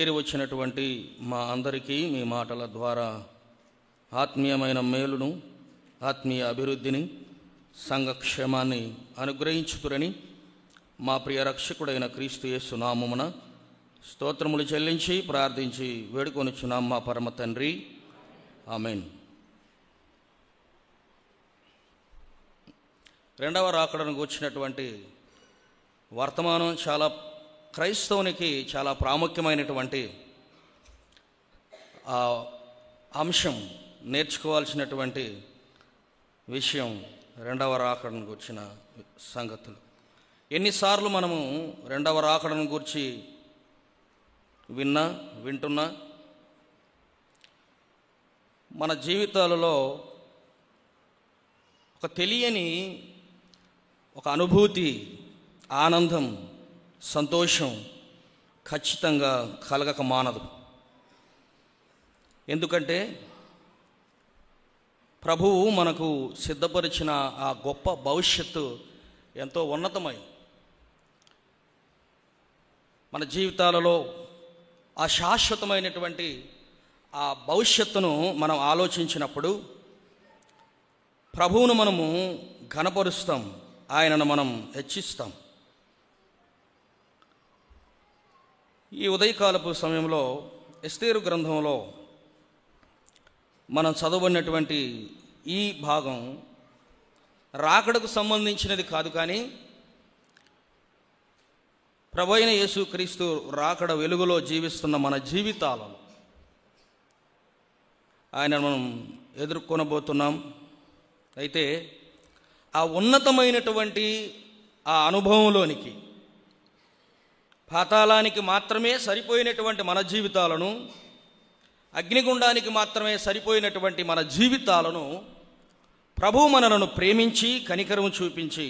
వచ్చినటువంటి మా అందరికీ మీ మాటల ద్వారా ఆత్మీయమైన మేలును, ఆత్మీయ అభివృద్ధిని, సంఘక్షేమాన్ని అనుగ్రహించుతురని మా ప్రియ రక్షకుడైన క్రీస్తు యేసు నామమున స్తోత్రములు చెల్లించి ప్రార్థించి వేడుకొనుచున్నాం మా పరమ తండ్రి. ఆమేన్. రెండవ రాకడను వచ్చినటువంటి వర్తమానం క్రైస్తవునికి చాలా ప్రాముఖ్యమైనటువంటి అంశం, నేర్చుకోవాల్సినటువంటి విషయం. రెండవ రాకడను గురించిన సంగతులు ఎన్నిసార్లు మనము రెండవ రాకడను గురించి వింటున్నా మన జీవితాలలో ఒక తెలియని ఒక అనుభూతి, ఆనందం, సంతోషం ఖచ్చితంగా కలగక మానదు. ఎందుకంటే ప్రభువు మనకు సిద్ధపరిచిన ఆ గొప్ప భవిష్యత్తు ఎంతో ఉన్నతమై మన జీవితాలలో ఆ శాశ్వతమైనటువంటి ఆ భవిష్యత్తును మనం ఆలోచించినప్పుడు ప్రభువును మనము ఘనపరుస్తాం, ఆయనను మనం హెచ్చిస్తాం. ఈ ఉదయకాలపు సమయంలో ఎస్తేరు గ్రంథంలో మనం చదవబడినటువంటి ఈ భాగం రాకడకు సంబంధించినది కాదు, కానీ ప్రభువైన యేసుక్రీస్తు రాకడ వెలుగులో జీవిస్తున్న మన జీవితాలలో ఆయన మనం ఎదుర్కొనబోతున్నాం. అయితే ఆ ఉన్నతమైనటువంటి ఆ అనుభవంలోనికి, పాతాళానికి మాత్రమే సరిపోయినటువంటి మన జీవితాలను, అగ్నిగుండానికి మాత్రమే సరిపోయినటువంటి మన జీవితాలను ప్రభువు మనలను ప్రేమించి కనికరము చూపించి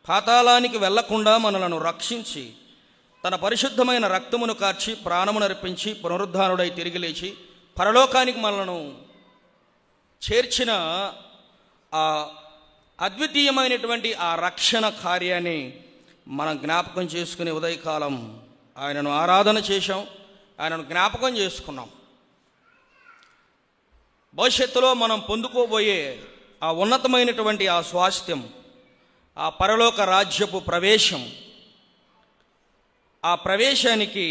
పాతాళానికి వెళ్లకుండా మనలను రక్షించి తన పరిశుద్ధమైన రక్తమును కార్చి ప్రాణమును అర్పించి పునరుద్ధానుడై తిరిగి లేచి పరలోకానికి మనలను చేర్చిన ఆ అద్వితీయమైనటువంటి ఆ రక్షణ కార్యాన్ని మనం జ్ఞాపకం చేసుకునే ఉదయకాలం ఆయనను ఆరాధన చేశాం, ఆయనను జ్ఞాపకం చేసుకున్నాం. భవిష్యత్తులో మనం పొందుకోబోయే ఆ ఉన్నతమైనటువంటి ఆ స్వాస్థ్యం, ఆ పరలోక రాజ్యపు ప్రవేశం, ఆ ప్రవేశానికి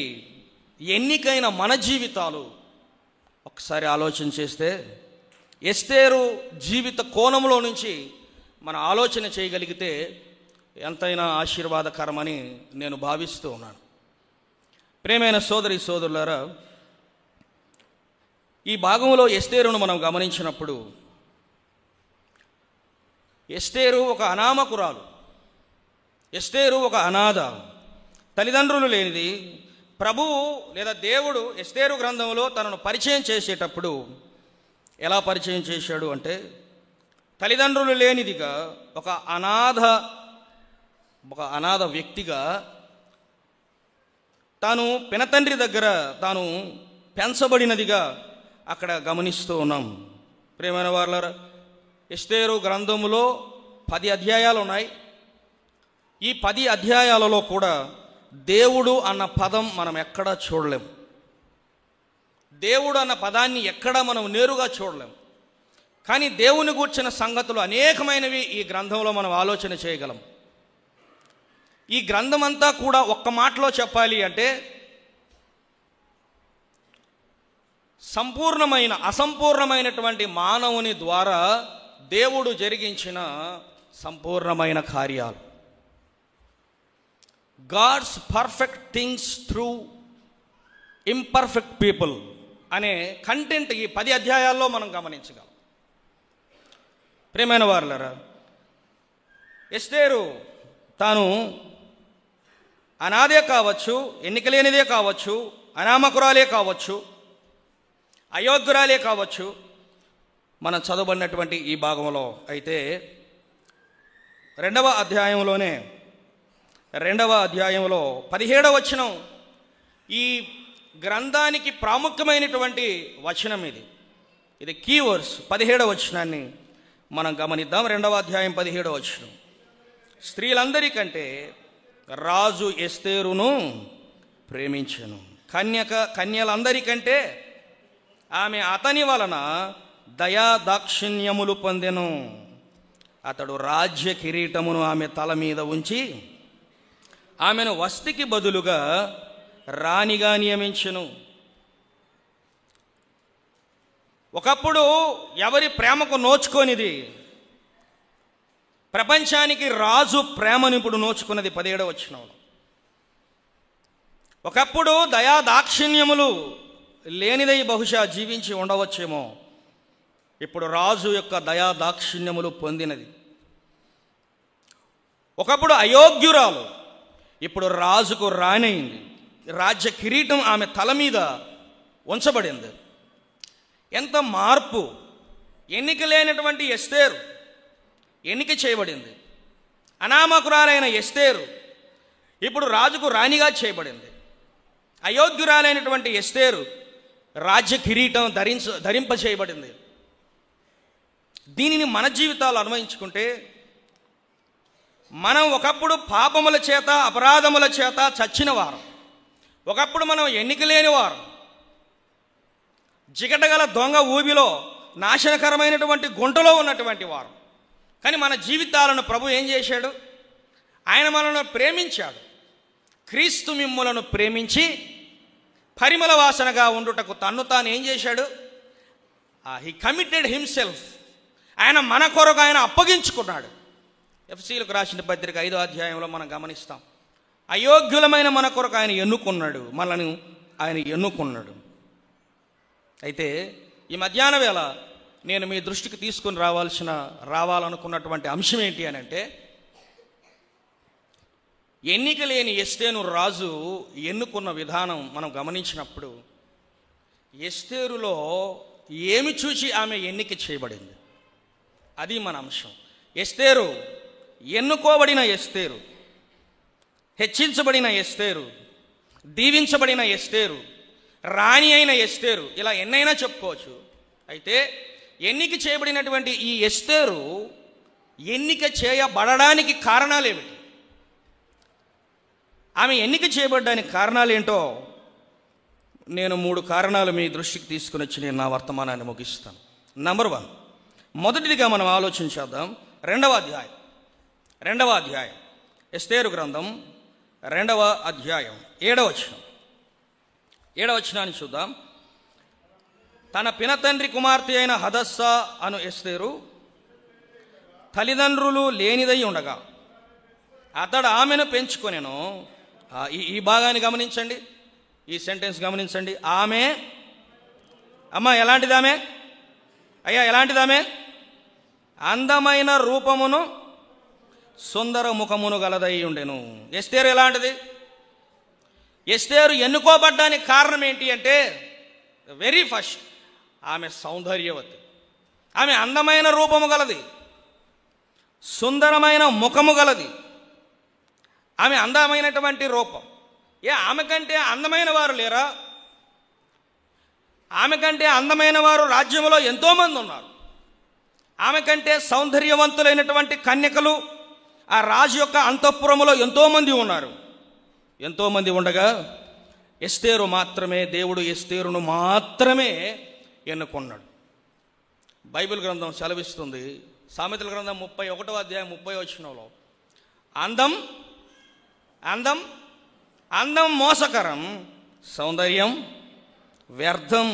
ఎన్నికైన మన జీవితాలు ఒకసారి ఆలోచన చేస్తే ఎస్తేరు జీవిత కోణంలో నుంచి మనం ఆలోచన చేయగలిగితే ఎంతైనా ఆశీర్వాదకరమని నేను భావిస్తూ ఉన్నాను. ప్రియమైన సోదరి సోదరులారా, ఈ భాగంలో ఎస్తేరును మనం గమనించినప్పుడు ఎస్తేరు ఒక అనామకురాలు, ఎస్తేరు ఒక అనాథ, తల్లిదండ్రులు లేనిది. ప్రభువు లేదా దేవుడు ఎస్తేరు గ్రంథంలో తనను పరిచయం చేసేటప్పుడు ఎలా పరిచయం చేశాడు అంటే, తల్లిదండ్రులు లేనిదిగా ఒక అనాథ వ్యక్తిగా తాను పినతండ్రి దగ్గర తాను పెంచబడినదిగా అక్కడ గమనిస్తూ ఉన్నాం. ప్రియమైన వారలారా, ఎస్తేరు గ్రంథములో 10 అధ్యాయాలు ఉన్నాయి. ఈ 10 అధ్యాయాలలో కూడా దేవుడు అన్న పదం మనం ఎక్కడా చూడలేం. దేవుడు అన్న పదాన్ని ఎక్కడా మనం నేరుగా చూడలేం. కానీ దేవుని గూర్చిన సంగతులు అనేకమైనవి ఈ గ్రంథంలో మనం ఆలోచన చేయగలం. ఈ గ్రంథం అంతా కూడా ఒక్క మాటలో చెప్పాలి అంటే అసంపూర్ణమైనటువంటి మానవుని ద్వారా దేవుడు జరిగించిన సంపూర్ణమైన కార్యాలు. God's perfect things through imperfect people అనే కంటెంట్ ఈ 10 అధ్యాయాల్లో మనం గమనించగలం. ప్రియమైన వారులారా, ఎస్తేరు తాను అనాథే కావచ్చు, ఎన్నికలేనిదే కావచ్చు, అనామకురాలే కావచ్చు, అయోగ్యురాలే కావచ్చు, మనం చదవబడినటువంటి ఈ భాగంలో అయితే రెండవ అధ్యాయంలో 17వ వచనం ఈ గ్రంథానికి ప్రాముఖ్యమైనటువంటి వచనం. ఇది కీవర్డ్స్. 17వ వచనాన్ని మనం గమనిద్దాం. 2వ అధ్యాయం 17వ వచనం. స్త్రీలందరికంటే రాజు ఎస్తేరును ప్రేమించెను. కన్యలందరికంటే ఆమె అతని వలన దయా దాక్షిణ్యములు పొందెను. అతడు రాజ్య కిరీటమును ఆమె తల మీద ఉంచి ఆమెను వస్తికి బదులుగా రాణిగా నియమించెను. ఒకప్పుడు ఎవరి ప్రేమకు నోచుకోనిది ప్రపంచానికి రాజు ప్రేమను ఇప్పుడు నోచుకున్నది 17వ వచనంలో. ఒకప్పుడు దయా దాక్షిణ్యములు లేనిదై బహుశా జీవించి ఉండవచ్చేమో, ఇప్పుడు రాజు యొక్క దయా దాక్షిణ్యములు పొందినది. ఒకప్పుడు అయోగ్యురాలు, ఇప్పుడు రాజుకు రాణైంది. రాజ్య కిరీటం ఆమె తల మీద ఉంచబడింది. ఎంత మార్పు! ఎన్నిక లేనటువంటి ఎస్తేరు ఎన్నిక చేయబడింది. అనామకురాలైన ఎస్తేరు ఇప్పుడు రాజుకు రాణిగా చేయబడింది. అయోగ్యురాలైనటువంటి ఎస్తేరు రాజ్య కిరీటం ధరింప చేయబడింది. దీనిని మన జీవితాలు అన్వయించుకుంటే, మనం ఒకప్పుడు పాపముల చేత అపరాధముల చేత చచ్చిన వారు, ఒకప్పుడు మనం ఎన్నిక లేని వారు, జిగటగల దొంగ ఊబిలో నాశనకరమైనటువంటి గుంటలో ఉన్నటువంటి వారు. కానీ మన జీవితాలను ప్రభు ఏం చేశాడు? ఆయన మనల్ని ప్రేమించాడు. క్రీస్తు మిమ్ములను ప్రేమించి పరిమళ వాసనగా ఉండుటకు తన్ను తాను ఏం చేశాడు? He committed himself. ఆయన మన కొరకు ఆయన అప్పగించుకున్నాడు. ఎఫ్సీలకు రాసిన పత్రిక 5వ అధ్యాయంలో మనం గమనిస్తాం. అయోగ్యులమైన మన కొరకు ఆయన ఎన్నుకున్నాడు, మనల్ని ఆయన ఎన్నుకున్నాడు. అయితే ఈ మధ్యాహ్న వేళ నేను మీ దృష్టికి తీసుకుని రావాలనుకున్నటువంటి అంశం ఏంటి అని అంటే, ఎన్నిక లేని ఎస్తేరు రాజు ఎన్నుకున్న విధానం మనం గమనించినప్పుడు, ఎస్తేరులో ఏమి చూసి ఆమె ఎన్నిక చేయబడింది, అది మన అంశం. ఎస్తేరు, ఎన్నుకోబడిన ఎస్తేరు, హెచ్చించబడిన ఎస్తేరు, దీవించబడిన ఎస్తేరు, రాణి అయిన ఎస్తేరు, ఇలా ఎన్నైనా చెప్పుకోవచ్చు. అయితే ఎన్నిక చేయబడినటువంటి ఈ ఎస్తేరు ఎన్నిక చేయబడడానికి కారణాలు ఏమిటి? ఆమె ఎన్నిక చేయబడడానికి కారణాలు ఏంటో నేను 3 కారణాలు మీ దృష్టికి తీసుకుని వచ్చి నేను నా వర్తమానాన్ని ముగిస్తాను. నంబర్ 1, మొదటిదిగా మనం ఆలోచించేద్దాం. 2వ అధ్యాయం ఎస్తేరు గ్రంథం 2వ అధ్యాయం 7వ వచనాన్ని చూద్దాం. తన పినతండ్రి కుమార్తె అయిన హదస్సా అను ఎస్తేరు తల్లిదండ్రులు లేనిదై ఉండగా అతడు ఆమెను పెంచుకొనెను. ఈ భాగాన్ని గమనించండి, ఈ సెంటెన్స్ గమనించండి. ఆమె, అమ్మ ఎలాంటిది ఆమె? అయ్యా ఎలాంటిదామె? అందమైన రూపమును సుందర ముఖమును గలదై ఉండెను. ఎస్తేరు ఎలాంటిది? ఎస్తేరు ఎన్నుకోబడ్డానికి కారణం ఏంటి అంటే, వెరీ ఫస్ట్, ఆమె సౌందర్యవతి. ఆమె అందమైన రూపము గలది, సుందరమైన ముఖము గలది. ఆమె అందమైనటువంటి రూపం. ఆమె కంటే అందమైన వారు లేరా? ఆమె కంటే అందమైన వారు రాజ్యంలో ఎంతోమంది ఉన్నారు. ఆమె కంటే సౌందర్యవంతులైనటువంటి కన్యకలు ఆ రాజు యొక్క అంతఃపురములో ఎంతోమంది ఉన్నారు. ఎంతోమంది ఉండగా ఎస్తేరు మాత్రమే, దేవుడు ఎస్తేరును మాత్రమే ఎన్నుకున్నాడు. బైబిల్ గ్రంథం సెలవిస్తుంది, సామెతల గ్రంథం 31వ అధ్యాయం 30వ వచనంలో, అందం మోసకరం, సౌందర్యం వ్యర్థం.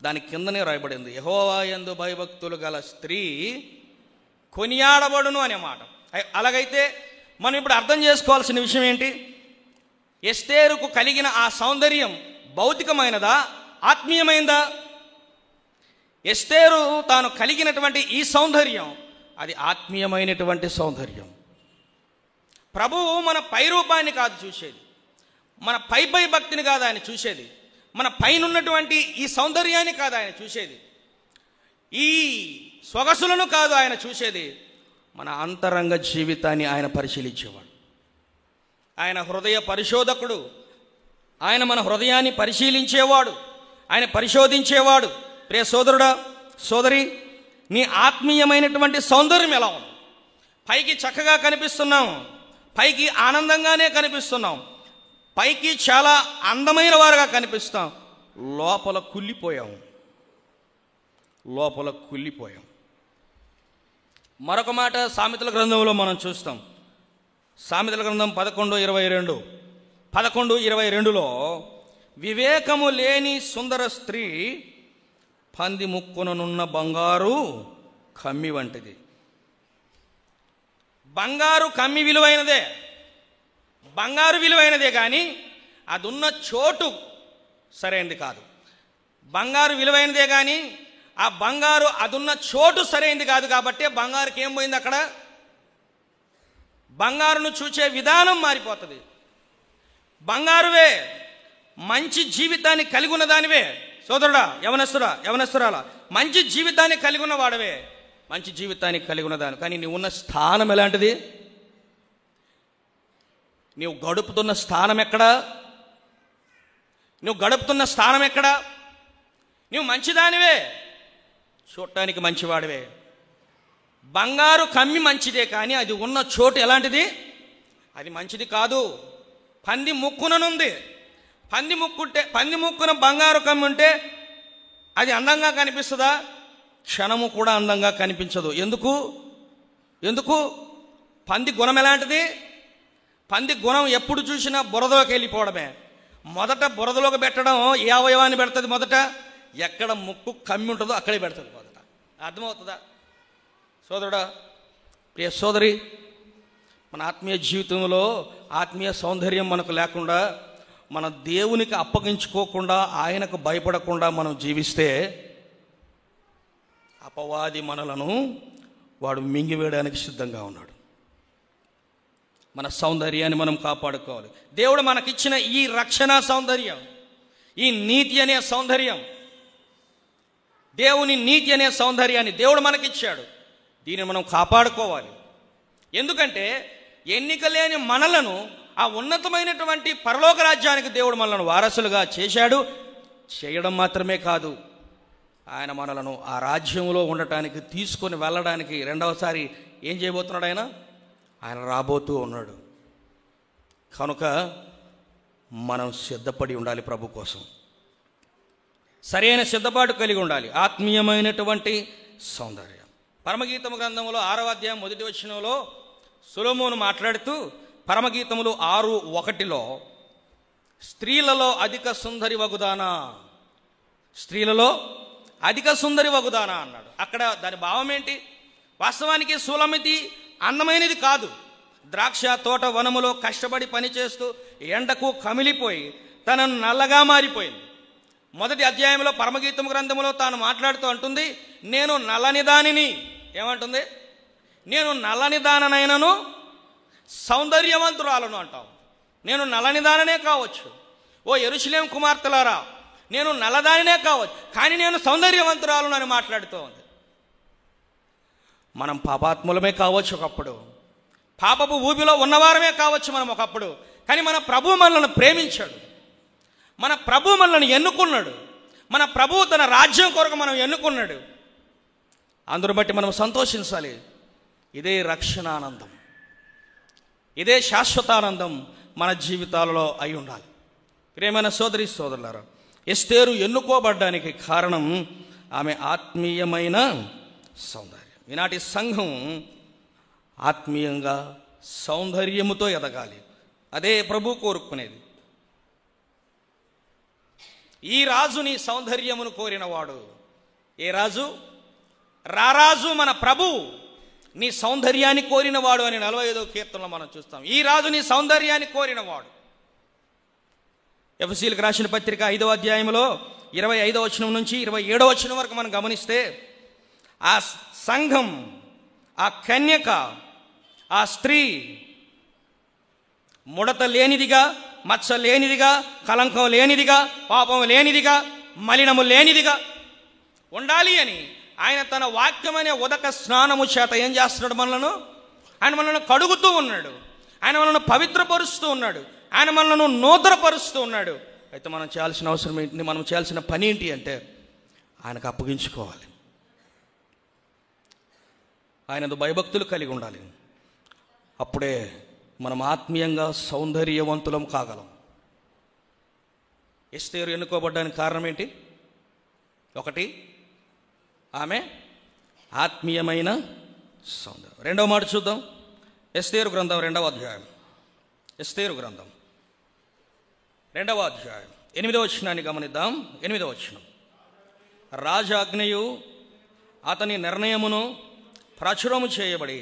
దాని కిందనే రాయబడింది, యెహోవా యందు భయభక్తులు గల స్త్రీ కొనియాడబడును అనే మాట. అలాగైతే మనం ఇప్పుడు అర్థం చేసుకోవాల్సిన విషయం ఏంటి? ఎస్తేరుకు కలిగిన ఆ సౌందర్యం భౌతికమైనదా, ఆత్మీయమైనదా? ఎస్తేరు తాను కలిగినటువంటి ఈ సౌందర్యం అది ఆత్మీయమైనటువంటి సౌందర్యం. ప్రభువు మన పై రూపాన్ని కాదు చూసేది, మన పై భక్తిని కాదు ఆయన చూసేది, మన పైనున్నటువంటి ఈ సౌందర్యాన్ని కాదు ఆయన చూసేది, ఈ సొగసులను కాదు ఆయన చూసేది, మన అంతరంగ జీవితాన్ని ఆయన పరిశీలించేవాడు. ఆయన హృదయ పరిశోధకుడు. ఆయన మన హృదయాన్ని పరిశీలించేవాడు, ఆయన పరిశోధించేవాడు. ప్రియ సోదరుడా, సోదరి, నీ ఆత్మీయమైనటువంటి సౌందర్యం ఎలా ఉంది? పైకి చక్కగా కనిపిస్తున్నాం, పైకి ఆనందంగానే కనిపిస్తున్నాం, పైకి చాలా అందమైన వారుగా కనిపిస్తాం, లోపల కుళ్ళిపోయాం. మరొక మాట సామెతల గ్రంథంలో మనం చూస్తాం. సామెతల గ్రంథం 11:22లో వివేకము లేని సుందర స్త్రీ పంది ముక్కుననున్న బంగారు కమ్మి వంటిది. బంగారు కమ్మి విలువైనదే, బంగారు విలువైనదే, కానీ అది ఉన్న చోటు సరైనది కాదు. బంగారు విలువైనదే కానీ ఆ బంగారు అదున్న చోటు సరైనది కాదు. కాబట్టి బంగారుకి ఏం పోయింది? అక్కడ బంగారును చూచే విధానం మారిపోతుంది. బంగారువే మంచి జీవితాన్ని కలిగి ఉన్న దానివే సోదరుడా, యవనస్తురాలా, మంచి జీవితాన్ని కలిగి ఉన్న వాడవే, మంచి జీవితాన్ని కలిగి ఉన్నదాన్ని. కానీ నీవు ఉన్న స్థానం ఎలాంటిది? నీవు గడుపుతున్న స్థానం ఎక్కడా? నువ్వు మంచిదానివే, చూడటానికి మంచివాడివే. బంగారు కమ్మి మంచిదే, కానీ అది ఉన్న చోటు ఎలాంటిది? అది మంచిది కాదు. పంది ముక్కుననుంది. పంది ముక్కున బంగారు కమ్మి ఉంటే అది అందంగా కనిపిస్తుందా? క్షణము కూడా అందంగా కనిపించదు. ఎందుకు? పంది గుణం ఎలాంటిది? పంది గుణం ఎప్పుడు చూసినా బురదలోకి వెళ్ళిపోవడమే. మొదట బురదలోకి పెట్టడం ఏ అవయవాన్ని పెడుతుంది? మొదట ఎక్కడ ముక్కు కమ్మి ఉంటుందో అక్కడే పెడుతుంది మొదట. అర్థమవుతుందా సోదరుడా, ప్రియ సోదరి? మన ఆత్మీయ జీవితంలో ఆత్మీయ సౌందర్యం మనకు లేకుండా, మన దేవునికి అప్పగించుకోకుండా, ఆయనకు భయపడకుండా మనం జీవిస్తే అపవాది మనలను వాడు మింగివేయడానికి సిద్ధంగా ఉన్నాడు. మన సౌందర్యాన్ని మనం కాపాడుకోవాలి. దేవుడు మనకిచ్చిన ఈ రక్షణ సౌందర్యం, ఈ నీతి అనే సౌందర్యం, దేవుని నీతి అనే సౌందర్యాన్ని దేవుడు మనకిచ్చాడు. దీన్ని మనం కాపాడుకోవాలి. ఎందుకంటే ఎన్నిక లేని మనలను ఆ ఉన్నతమైనటువంటి పరలోక రాజ్యానికి దేవుడు మనలను వారసులుగా చేశాడు. చేయడం మాత్రమే కాదు, ఆయన మనలను ఆ రాజ్యంలో ఉండటానికి, తీసుకొని వెళ్ళడానికి రెండవసారి ఏం చేయబోతున్నాడు? ఆయన రాబోతూ ఉన్నాడు. కనుక మనం సిద్ధపడి ఉండాలి ప్రభు కోసం. సరైన సిద్ధపాటు కలిగి ఉండాలి. ఆత్మీయమైనటువంటి సౌందర్యం. పరమగీతము గ్రంథంలో 6వ అధ్యాయం 1వ వచనంలో సొలొమోను మాట్లాడుతూ పరమగీతములు 6:1 స్త్రీలలో అధిక సుందరి వగుదానా అన్నాడు. అక్కడ దాని భావం ఏంటి? వాస్తవానికి సులమితి అందమైనది కాదు. ద్రాక్ష తోట వనములో కష్టపడి పనిచేస్తూ ఎండకు కమిలిపోయి తనను నల్లగా మారిపోయింది. మొదటి అధ్యాయంలో పరమగీతం గ్రంథంలో తాను మాట్లాడుతూ అంటుంది, నేను నల్లని దానిని. ఏమంటుంది? నేను నల్లని దాననైనను సౌందర్యవంతురాలను అంటాం. నేను నల్లని దాననే కావచ్చు. ఓ యెరూషలేము కుమార్తెలారా, నేను నల్లదానినే కావచ్చు, కానీ నేను సౌందర్యవంతురాలను అని మాట్లాడుతూ ఉంది. మనం పాపాత్ములమే కావచ్చు ఒకప్పుడు, పాపపు ఊబిలో ఉన్నవారమే కావచ్చు మనం ఒకప్పుడు, కానీ మన ప్రభువు మనల్ని ప్రేమించాడు. మన ప్రభువు మనల్ని ఎన్నుకున్నాడు. మన ప్రభువు తన రాజ్యం కొరకు మనం ఎన్నుకున్నాడు. అందును బట్టి మనం సంతోషించాలి. ఇదే రక్షణ ఆనందం, ఇదే శాశ్వతానందం మన జీవితాలలో అయి ఉండాలి. ప్రియమైన సోదరి సోదరులారా, ఎస్తేరు ఎన్నుకోబడ్డానికి కారణం ఆమె ఆత్మీయమైన సౌందర్యం. ఈనాటి సంఘం ఆత్మీయంగా సౌందర్యముతో ఎదగాలి. అదే ప్రభు కోరుకునేది. ఈ రాజు నీ సౌందర్యమును కోరినవాడు. ఏ రాజు? రారాజు మన ప్రభు నీ సౌందర్యాన్ని కోరినవాడు అని 45వ కీర్తనలో మనం చూస్తాం. ఈ రాజు నీ సౌందర్యాన్ని కోరినవాడు. ఎఫెసీయులకు రాసిన పత్రిక 5వ అధ్యాయంలో 25వ వచనం నుంచి 27వ వచనం వరకు మనం గమనిస్తే ఆ సంఘం, ఆ కన్యక, ఆ స్త్రీ ముడత లేనిదిగా, మచ్చ లేనిదిగా, కలంకం లేనిదిగా, పాపం లేనిదిగా, మలినము లేనిదిగా ఉండాలి అని ఆయన తన వాక్యం అనే ఉదక స్నానము చేత ఏం చేస్తున్నాడు? ఆయన మనలను కడుగుతూ ఉన్నాడు. ఆయన మనల్ని పవిత్రపరుస్తూ ఉన్నాడు. ఆయన మనలను నూతనపరుస్తూ ఉన్నాడు. అయితే మనం చేయాల్సిన అవసరం ఏంటి? మనం చేయాల్సిన పని ఏంటి అంటే ఆయనకు అప్పగించుకోవాలి. ఆయనతో భయభక్తులు కలిగి ఉండాలి. అప్పుడే మనం ఆత్మీయంగా సౌందర్యవంతులం కాగలం. ఎస్తేరు ఎన్నుకోబడ్డానికి కారణం ఏంటి? ఒకటి, ఆమె ఆత్మీయమైన సౌందర్యం. రెండవ మాట చూద్దాం. ఎస్తేరు గ్రంథం 2వ అధ్యాయం. ఎస్తేరు గ్రంథం 2వ అధ్యాయం 8వ వచనాన్ని గమనిద్దాం. 8వ వచనం. రాజాజ్ఞయు అతని నిర్ణయమును ప్రచురము చేయబడి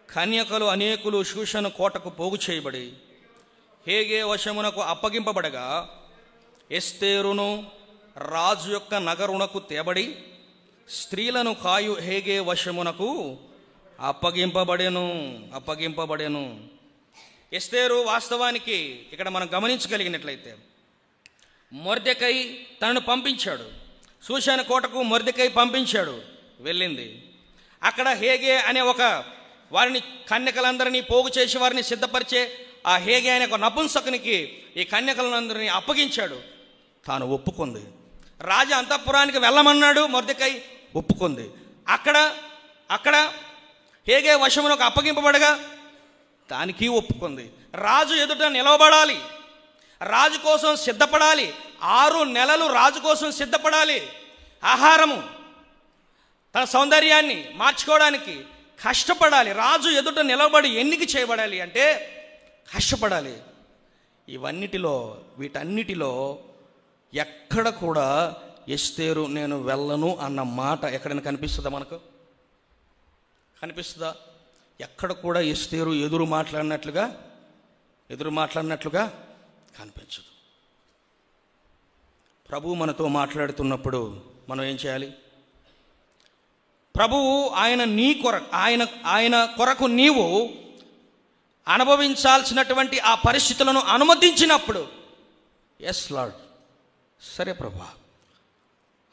కన్యకలు అనేకులు షూషను కోటకు పోగు చేయబడి హేగే వశమునకు అప్పగింపబడగా ఎస్తేరును రాజు యొక్క నగరునకు తేబడి స్త్రీలను కాయు హేగే వశమునకు అప్పగింపబడెను. ఎస్తేరు వాస్తవానికి ఇక్కడ మనం గమనించగలిగినట్లయితే మొర్దెకై తనను పంపించాడు. షూషను కోటకు మొర్దెకై పంపించాడు, వెళ్ళింది. అక్కడ హేగే అనే ఒక వారిని కన్యకలందరినీ పోగు చేసి వారిని సిద్ధపరిచే ఆ హేగే అనే ఒక నపుంసకునికి ఈ కన్యకలందరినీ అప్పగించాడు. తాను ఒప్పుకుంది. రాజు అంతఃపురానికి వెళ్ళమన్నాడు, మొర్దెకై ఒప్పుకుంది. అక్కడ హేగే వశమునకు అప్పగింపబడగా దానికి ఒప్పుకుంది. రాజు ఎదుట నిలవబడాలి, రాజు కోసం సిద్ధపడాలి. 6 నెలలు రాజు కోసం సిద్ధపడాలి. ఆహారము, తన సౌందర్యాన్ని మార్చుకోవడానికి కష్టపడాలి. రాజు ఎదుట నిలబడి ఎన్నిక చేయబడాలి అంటే కష్టపడాలి. వీటన్నిటిలో ఎక్కడ కూడా ఎస్తేరు నేను వెళ్ళను అన్న మాట ఎక్కడైనా కనిపిస్తుందా? మనకు కనిపిస్తుందా? ఎక్కడ కూడా ఎస్తేరు ఎదురు మాట్లాడినట్లుగా కనిపించదు. ప్రభువు మనతో మాట్లాడుతున్నప్పుడు మనం ఏం చేయాలి? ప్రభువు ఆయన కొరకు నీవు అనుభవించాల్సినటువంటి ఆ పరిస్థితులను అనుమతించినప్పుడు ఎస్ లార్డ్, సరే ప్రభా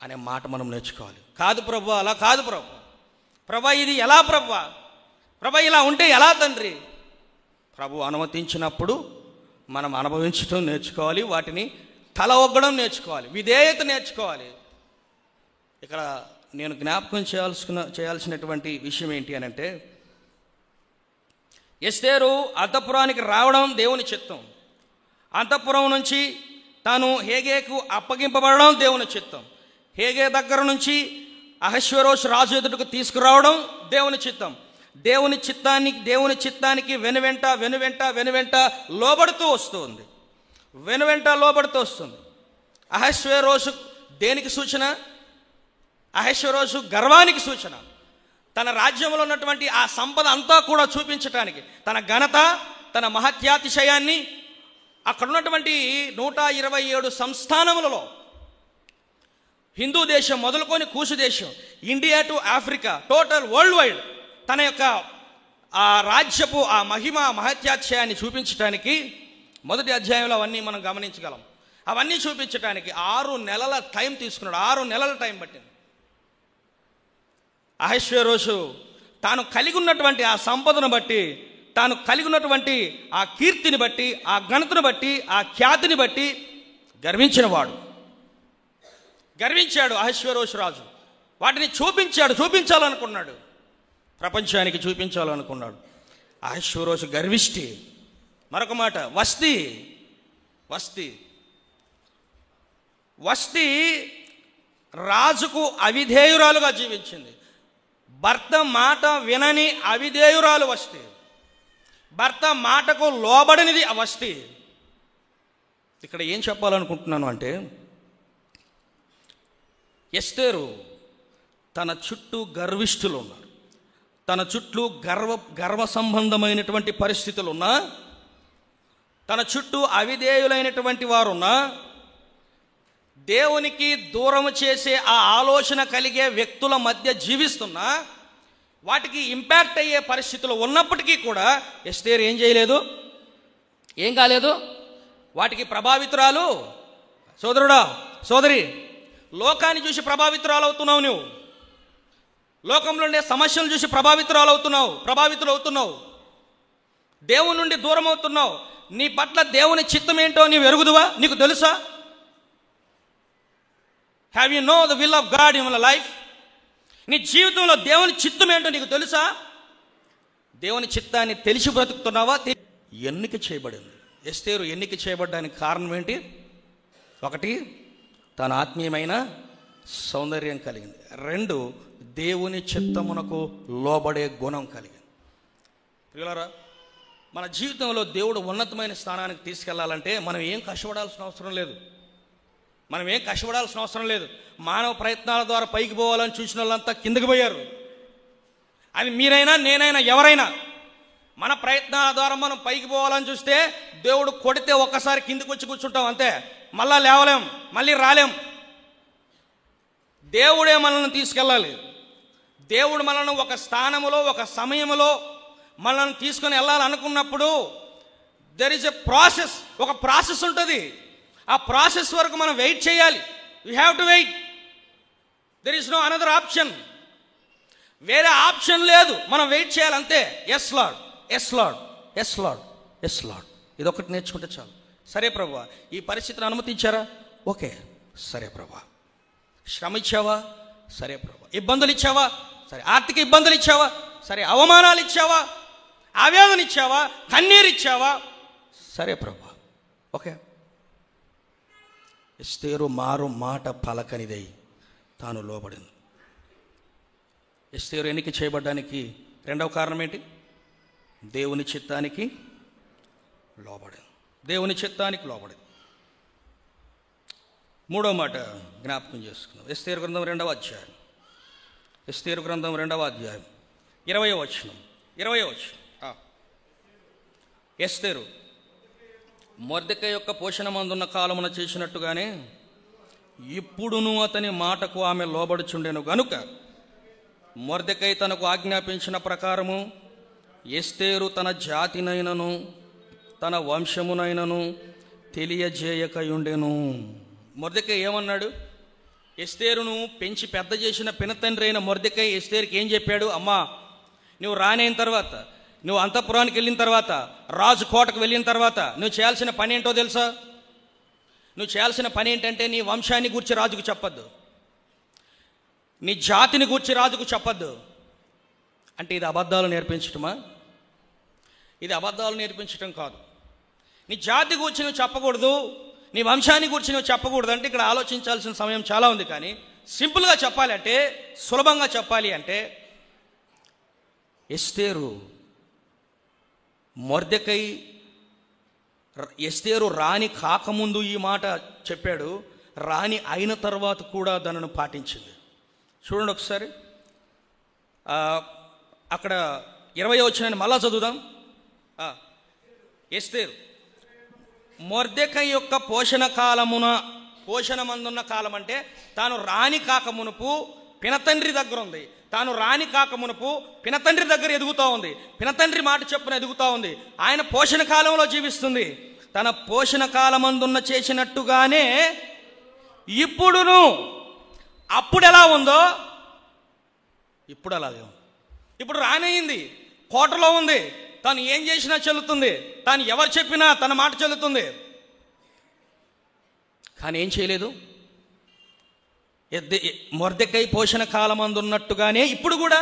అనే మాట మనం నేర్చుకోవాలి. కాదు ప్రభు, అలా కాదు ప్రభా ఇది ఎలా ప్రభా ఇలా ఉంటే ఎలా తండ్రి? ప్రభు అనుమతించినప్పుడు మనం అనుభవించడం నేర్చుకోవాలి, వాటిని తల ఒగ్గడం నేర్చుకోవాలి, విధేయత నేర్చుకోవాలి. ఇక్కడ నేను జ్ఞాపకం చేయాల్సినటువంటి విషయం ఏంటి అని అంటే, ఎస్తేరు అంతఃపురానికి రావడం దేవుని చిత్తం. అంతఃపురం నుంచి తాను హేగేకు అప్పగింపబడడం దేవుని చిత్తం. హేగే దగ్గర నుంచి అహశ్వేరోషు రాజు ఎదుటకు తీసుకురావడం దేవుని చిత్తం. దేవుని చిత్తానికి వెనువెంట లోబడుతూ వస్తుంది. అహశ్వేరోషు దేనికి సూచన? అహశ్వేరోషు గర్వానికి సూచన. తన రాజ్యంలో ఉన్నటువంటి ఆ సంపద అంతా కూడా చూపించటానికి, తన ఘనత, తన మహత్యాతిశయాన్ని అక్కడ ఉన్నటువంటి 127 సంస్థానములలో హిందూ దేశం మొదలుకొని కూసు దేశం, India to Africa, total world wide తన యొక్క ఆ రాజ్యపు ఆ మహత్యాతిశయాన్ని చూపించడానికి మొదటి అధ్యాయంలో అవన్నీ మనం గమనించగలం. అవన్నీ చూపించడానికి 6 నెలల టైం తీసుకున్నాడు. 6 నెలల టైం పట్టింది. అహశ్వేరోషు తాను కలిగి ఉన్నటువంటి ఆ సంపదను బట్టి, తాను కలిగి ఉన్నటువంటి ఆ కీర్తిని బట్టి, ఆ ఘనతను బట్టి, ఆ ఖ్యాతిని బట్టి గర్వించాడు అహశ్వేరోషు రాజు. వాటిని చూపించాలనుకున్నాడు, ప్రపంచానికి చూపించాలనుకున్నాడు. అహశ్వేరోషు గర్విష్టి. మరొక మాట, వస్తి రాజుకు అవిధేయురాలుగా జీవించింది. భర్త మాట వినని అవిధేయురాలు వస్తి. భర్త మాటకు లోబడనిది వస్తి. ఇక్కడ ఏం చెప్పాలనుకుంటున్నాను అంటే, ఎస్తేరు తన చుట్టూ గర్విష్ఠులు ఉన్నారు, తన చుట్టూ గర్వ సంబంధమైనటువంటి పరిస్థితులు ఉన్నా, తన చుట్టూ అవిధేయులైనటువంటి వారున్నా, దేవునికి దూరం చేసే ఆ ఆలోచన కలిగే వ్యక్తుల మధ్య జీవిస్తున్నా, వాటికి ఇంపాక్ట్ అయ్యే పరిస్థితులు ఉన్నప్పటికీ కూడా ఎస్తేరు ఏం కాలేదు. వాటికి ప్రభావితురాలు. సోదరుడా, సోదరి, లోకాన్ని చూసి ప్రభావితురాలు అవుతున్నావు. నువ్వు లోకంలో ఉండే సమస్యలు చూసి ప్రభావితులవుతున్నావు. దేవుని నుండి దూరం అవుతున్నావు. నీ పట్ల దేవుని చిత్తం ఏంటో నీవు ఎరుగుదువా? నీకు తెలుసా? Have you know the will of God in your life? నీ జీవితంలో దేవుని చిత్తం ఏంటో నీకు తెలుసా? దేవుని చిత్తాన్ని తెలిసి బ్రతుకుతున్నావా? ఎన్నిక చేయబడింది. ఎస్తేరు ఎన్నిక చేయబడ్డానికి కారణం ఏంటి? ఒకటి, తన ఆత్మీయమైన సౌందర్యం కలిగింది. రెండు, దేవుని చిత్తమునకు లోబడే గుణం కలిగింది. ప్రియులారా, మన జీవితంలో దేవుడు ఉన్నతమైన స్థానానికి తీసుకెళ్లాలంటే మనం ఏం కష్టపడాల్సిన అవసరం లేదు. మానవ ప్రయత్నాల ద్వారా పైకి పోవాలని చూసిన వాళ్ళంతా కిందకి పోయారు. అది మీరైనా నేనైనా ఎవరైనా మన ప్రయత్నాల ద్వారా మనం పైకి పోవాలని చూస్తే దేవుడు కొడితే ఒక్కసారి కిందకి వచ్చి కూర్చుంటాం అంతే, మళ్ళా లేవలేం, మళ్ళీ రాలేం. దేవుడే మనల్ని తీసుకెళ్ళాలి. దేవుడు మనల్ని ఒక స్థానములో ఒక సమయంలో మనల్ని తీసుకొని వెళ్ళాలనుకున్నప్పుడు దెర్ ఇస్ ఎ ప్రాసెస్, ఒక ప్రాసెస్ ఉంటుంది. ఆ ప్రాసెస్ వరకు మనం వెయిట్ చేయాలి. We have to wait. There is no another option. వేరే ఆప్షన్ లేదు, మనం వెయిట్ చేయాలి అంతే. Yes Lord, yes Lord, yes Lord, yes Lord. ఇదొకటి నేర్చుకుంటే చాలు. సరే ప్రభువా, ఈ పరిస్థితిని అనుమతించారా? ఓకే, సరే ప్రభువా. శ్రమ ఇచ్చావా? సరే ప్రభువా. ఇబ్బందులు ఇచ్చావా? సరే. ఆర్థిక ఇబ్బందులు ఇచ్చావా? సరే. అవమానాలు ఇచ్చావా? ఆవేదన ఇచ్చావా? కన్నీరు ఇచ్చావా? సరే ప్రభువా, ఓకే. ఎస్తేరు మారు మాట పలకనిదై తాను లోబడింది. ఎస్తేరు ఎన్నిక చేయబడ్డానికి రెండవ కారణం ఏంటి? దేవుని చిత్తానికి లోబడింది. దేవుని చిత్తానికి లోబడింది. మూడవ మాట జ్ఞాపకం చేసుకుందాం. ఎస్తేరు గ్రంథం 2వ అధ్యాయం. ఎస్తేరు గ్రంథం 2వ అధ్యాయం 20వ వచనం. ఎస్తేరు మొర్దెకై యొక్క పోషణ మందున్న కాలమున చేసినట్టుగానే ఇప్పుడును అతని మాటకు ఆమె లోబడుచుండెను గనుక మొర్దెకై తనకు ఆజ్ఞాపించిన ప్రకారము ఎస్తేరు తన జాతినైనను తన వంశమునైనను తెలియజేయకయుండెను. మొర్దెకై ఏమన్నాడు? ఎస్తేరును పెంచి పెద్ద చేసిన పినతండ్రి అయిన మొర్దెకై ఎస్తేరుకి ఏం చెప్పాడు? అమ్మా, నువ్వు రానైన తర్వాత, నువ్వు అంతఃపురానికి వెళ్ళిన తర్వాత, రాజు కోటకు వెళ్ళిన తర్వాత నువ్వు చేయాల్సిన పని ఏంటో తెలుసా? నువ్వు చేయాల్సిన పని ఏంటంటే నీ వంశాన్ని గూర్చి రాజుకు చెప్పొద్దు, నీ జాతిని గూర్చి రాజుకు చెప్పొద్దు. అంటే ఇది అబద్ధాలు నేర్పించటమా? ఇది అబద్ధాలు నేర్పించటం కాదు. నీ జాతి గూర్చి నువ్వు చెప్పకూడదు, నీ వంశాన్ని గురించి నువ్వు చెప్పకూడదు అంటే ఇక్కడ ఆలోచించాల్సిన సమయం చాలా ఉంది. కానీ సింపుల్గా చెప్పాలి అంటే, సులభంగా చెప్పాలి అంటే, ఎస్తేరు మొర్దెకై ఎస్తేరు రాణి కాకముందు ఈ మాట చెప్పాడు, రాణి అయిన తర్వాత కూడా దానిని పాటించింది. చూడండి ఒకసారి, అక్కడ 20వ వచనాన్ని మళ్ళా చదువుదాం. ఎస్తేరు మొర్దెకై యొక్క పోషణమందున్న కాలం అంటే తాను రాణి కాకమునుపు పినతండ్రి దగ్గర ఉంది. తాను రాణి కాకమునుపు పినతండ్రి దగ్గర ఎదుగుతూ ఉంది. పినతండ్రి మాట చెప్పున ఎదుగుతూ ఉంది. ఆయన పోషణ కాలంలో జీవిస్తుంది. తన పోషణ కాలమందున్న చేసినట్టుగానే ఇప్పుడును, అప్పుడు ఎలా ఉందో ఇప్పుడు అలాగే ఉంది. ఇప్పుడు రానయ్యింది, కోటలో ఉంది, తాను ఏం చేసినా చెల్లుతుంది, తాను ఎవరు చెప్పినా తన మాట చెల్లుతుంది. కానీ ఏం చేయలేదు. మొర్దెకై పోషణ కాలమందున్నట్టుగానే ఇప్పుడు కూడా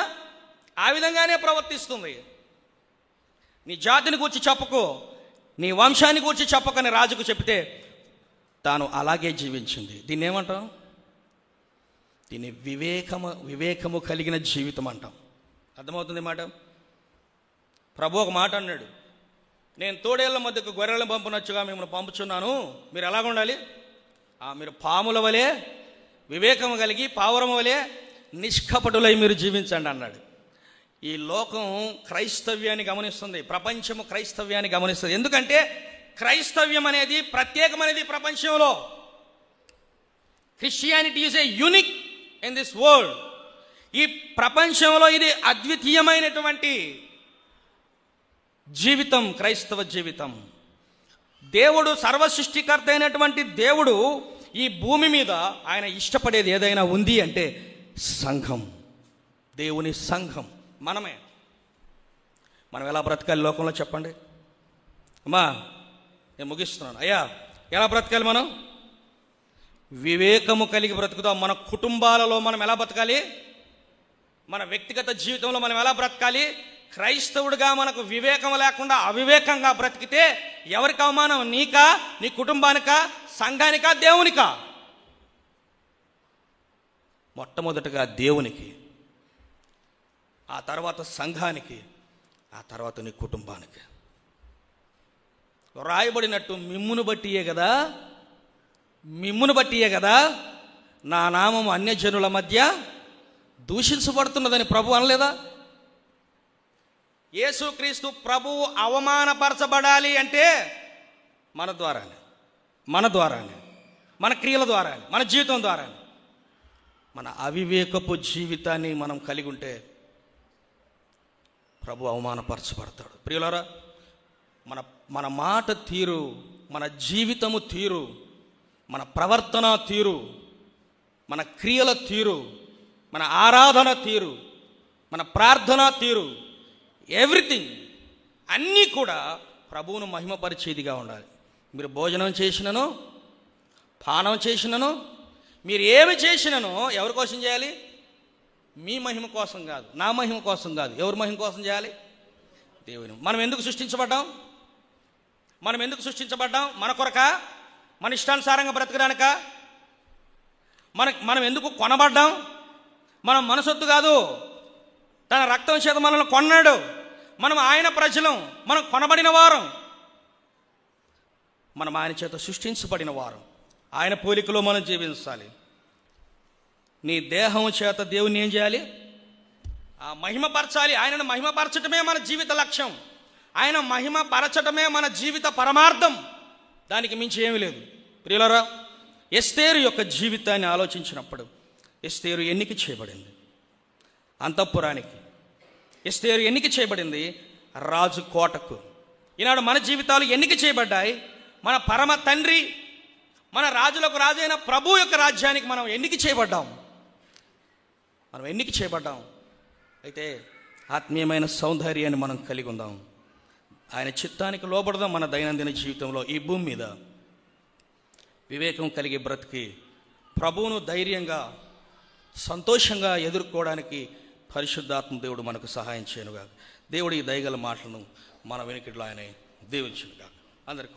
ఆ విధంగానే ప్రవర్తిస్తుంది. నీ జాతిని గూర్చి చెప్పకు, నీ వంశాన్ని గూర్చి చెప్పకని రాజుకు చెప్తే తాను అలాగే జీవించింది. దీన్ని ఏమంటాం? దీన్ని వివేకము కలిగిన జీవితం అంటాం. అర్థమవుతుంది మాట? ప్రభు ఒక మాట అన్నాడు, నేను తోడేళ్ల మధ్యకు గొర్రెలను పంపునచ్చుగా మిమ్మల్ని పంపుచున్నాను, మీరు ఎలాగ ఉండాలి? మీరు పాముల వలె వివేకము కలిగి పావురము వలె నిష్కపటులై మీరు జీవించండి అన్నాడు. ఈ లోకం క్రైస్తవ్యాన్ని గమనిస్తుంది, ప్రపంచము క్రైస్తవ్యాన్ని గమనిస్తుంది. ఎందుకంటే క్రైస్తవ్యం అనేది ప్రత్యేకమైనది ప్రపంచంలో. Christianity is a unique in this world. ఈ ప్రపంచంలో ఇది అద్వితీయమైనటువంటి జీవితం, క్రైస్తవ జీవితం. దేవుడు సర్వసృష్టికర్త అయినటువంటి దేవుడు ఈ భూమి మీద ఆయన ఇష్టపడేది ఏదైనా ఉంది అంటే సంఘం, దేవుని సంఘం, మనమే. మనం ఎలా బ్రతకాలి లోకంలో చెప్పండి అమ్మా? నేను ముగిస్తున్నాను. అయ్యా, ఎలా బ్రతకాలి మనం? వివేకము కలిగి బ్రతుకుతాం. మన కుటుంబాలలో మనం ఎలా బ్రతకాలి? మన వ్యక్తిగత జీవితంలో మనం ఎలా బ్రతకాలి? క్రైస్తవుడిగా మనకు వివేకం లేకుండా అవివేకంగా బ్రతికితే ఎవరికి అవమానం? నీకా, నీ కుటుంబానికా, సంఘానికా, దేవునికా? మొట్టమొదటగా దేవునికి, ఆ తర్వాత సంఘానికి, ఆ తర్వాత నీ కుటుంబానికి. రాయబడినట్టు మిమ్మును బట్టియే కదా నా నామం అన్యజనుల మధ్య దూషించబడుతున్నదని ప్రభు అనలేదా? యేసుక్రీస్తు ప్రభువు అవమానపరచబడాలి అంటే మన ద్వారానే, మన క్రియల ద్వారానే, మన జీవితం ద్వారానే. మన అవివేకపు జీవితాన్ని మనం కలిగి ఉంటే ప్రభు అవమానపరచబడతాడు. ప్రియులారా, మన మాట తీరు, మన జీవితము తీరు, మన ప్రవర్తన తీరు, మన క్రియల తీరు, మన ఆరాధన తీరు, మన ప్రార్థన తీరు, ఎవ్రీథింగ్ అన్నీ కూడా ప్రభువును మహిమపరిచేదిగా ఉండాలి. మీరు భోజనం చేసినను, పానం చేసినను, మీరు ఏమి చేసినను ఎవరి కోసం చేయాలి? మీ మహిమ కోసం కాదు, నా మహిమ కోసం కాదు. ఎవరి మహిమ కోసం చేయాలి? దేవుని. మనం ఎందుకు సృష్టించబడ్డాం? మన కొరకా? మన ఇష్టానుసారంగా బ్రతకడానికా? మనం ఎందుకు కొనబడ్డాం? మనం మనసొత్తు కాదు, తన రక్తం చేత మనల్ని కొన్నాడు. మనం ఆయన ప్రజలం, మనం కొనబడిన వారం, మనం ఆయన చేత సృష్టించబడిన వారం. ఆయన పోలికలో మనం జీవించాలి. నీ దేహం చేత దేవుని ఏం చేయాలి? మహిమపరచాలి. ఆయనను మహిమపరచటమే మన జీవిత లక్ష్యం. ఆయన మహిమపరచటమే మన జీవిత పరమార్థం. దానికి మించి ఏమీ లేదు. ప్రియులారా, ఎస్తేరు యొక్క జీవితాన్ని ఆలోచించినప్పుడు ఎస్తేరు ఎన్నిక చేయబడింది అంతఃపురానికి. ఎస్తేరు ఎన్నిక చేయబడింది రాజు కోటకు. ఈనాడు మన జీవితాలు ఎన్నిక చేయబడ్డాయి. మన పరమ తండ్రి, మన రాజులకు రాజైన ప్రభు యొక్క రాజ్యానికి మనం ఎన్నిక చేయబడ్డాం. అయితే ఆత్మీయమైన సౌందర్యాన్ని మనం కలిగి ఉందాం. ఆయన చిత్తానికి లోబడదాం. మన దైనందిన జీవితంలో ఈ భూమి మీద వివేకం కలిగి బ్రతికి ప్రభువును ధైర్యంగా, సంతోషంగా ఎదుర్కోవడానికి పరిశుద్ధాత్మ దేవుడు మనకు సహాయం చేయనుగా. దేవుడు ఈ దయగల మాటలను మన వెనుకట్లో ఆయన దీవించునుగా. అందరికీ